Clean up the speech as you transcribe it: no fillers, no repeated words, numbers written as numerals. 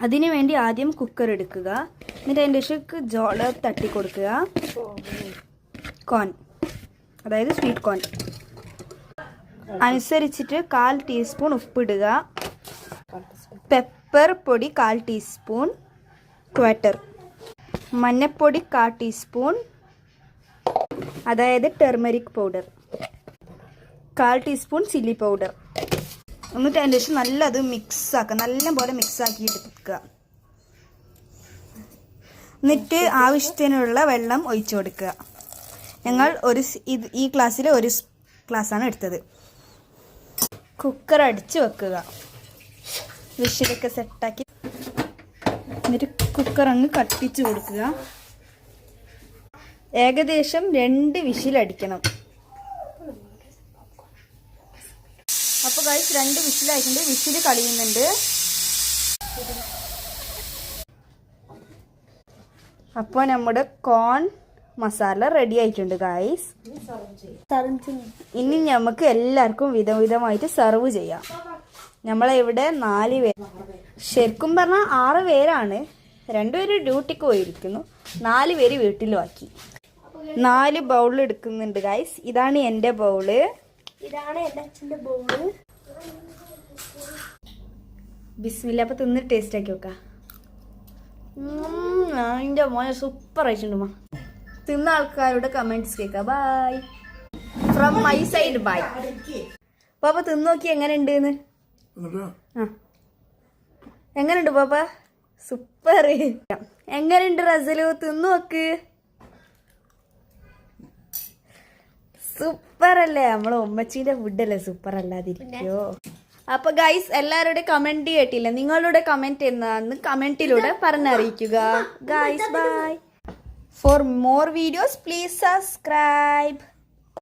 അതിനു വേണ്ടി ആദ്യം കുക്കർ എടുക്കുക. എന്നിട്ട് അതിൻ്റെ ശേഷം ജോള് തട്ടി കൊടുക്കുക. കോൺ, അതായത് സ്വീറ്റ് കോൺ അനുസരിച്ചിട്ട് 1/4 ടീസ്പൂൺ ഉപ്പിടുക. പെപ്പർ പൊടി 1/4 ടീസ്പൂൺ, ക്വാട്ടർ മഞ്ഞപ്പൊടി 1/4 ടീസ്പൂൺ, അതായത് turmeric powder, 1/4 teaspoon chilli powder. എന്നിട്ട് അതിൻ്റെ ശേഷം നല്ല അത് മിക്സാക്കുക, നല്ലപോലെ മിക്സാക്കി എടുക്കുക. എന്നിട്ട് ആവശ്യത്തിനുള്ള വെള്ളം ഒഴിച്ചു കൊടുക്കുക. ഞങ്ങൾ ഈ ക്ലാസ്സിൽ 1 ഗ്ലാസ്സാണ് എടുത്തത്. കുക്കർ അടിച്ച് വെക്കുക, വിഷിലൊക്കെ സെറ്റാക്കി. എന്നിട്ട് കുക്കർ അങ്ങ് കത്തിച്ച് കൊടുക്കുക. ഏകദേശം 2 വിഷിലടിക്കണം. അപ്പോൾ ഗൈസ് 2 വിഷിലായിട്ടുണ്ട്. വിഷിൽ കളിയുന്നുണ്ട്. അപ്പോൾ നമ്മുടെ കോൺ മസാല റെഡി ആയിട്ടുണ്ട് ഗൈസ്. ഇനി നമുക്ക് എല്ലാവർക്കും വിധമായിട്ട് സെർവ് ചെയ്യാം. നമ്മളിവിടെ 4 പേര്, ശരിക്കും പറഞ്ഞാൽ 6 പേരാണ്. 2 പേര് ഡ്യൂട്ടിക്ക് പോയിരിക്കുന്നു, 4 പേര് വീട്ടിലും ആക്കി. 4 ബൗൾ എടുക്കുന്നുണ്ട് ഗൈസ്. ഇതാണ് എൻ്റെ ബൗള്, ഇതാണ് എൻ്റെ അച്ഛൻ്റെ ബൗള്. ബിസ്മില്ല. അപ്പോൾ തിന്ന് ടേസ്റ്റ് ആക്കി നോക്കാം. എൻ്റെ മോനെ സൂപ്പർ ആയിട്ടുണ്ടുമ്മ. തിന്ന ആൾക്കാരുടെ കമന്റ്സ് കേൾക്കാം. Bye from my side. Bye. പാപ്പ തിന്ന് നോക്കി എങ്ങനെയുണ്ട്. എങ്ങനെയുണ്ട് പാപ്പ? സൂപ്പർ. എങ്ങനെയുണ്ട് റസലു? തിന്നു നോക്ക്. സൂപ്പർ അല്ലേ? നമ്മളെ ഉമ്മച്ചീന്റെ ഫുഡല്ലേ സൂപ്പർ അല്ലാതിരിക്കോ? അപ്പൊ ഗൈസ് എല്ലാവരുടെ കമന്റ് കേട്ടില്ല. നിങ്ങളുടെ കമന്റ് എന്താന്ന് കമന്റിലൂടെ പറഞ്ഞറിയിക്കുക guys. Bye. For more videos, please subscribe.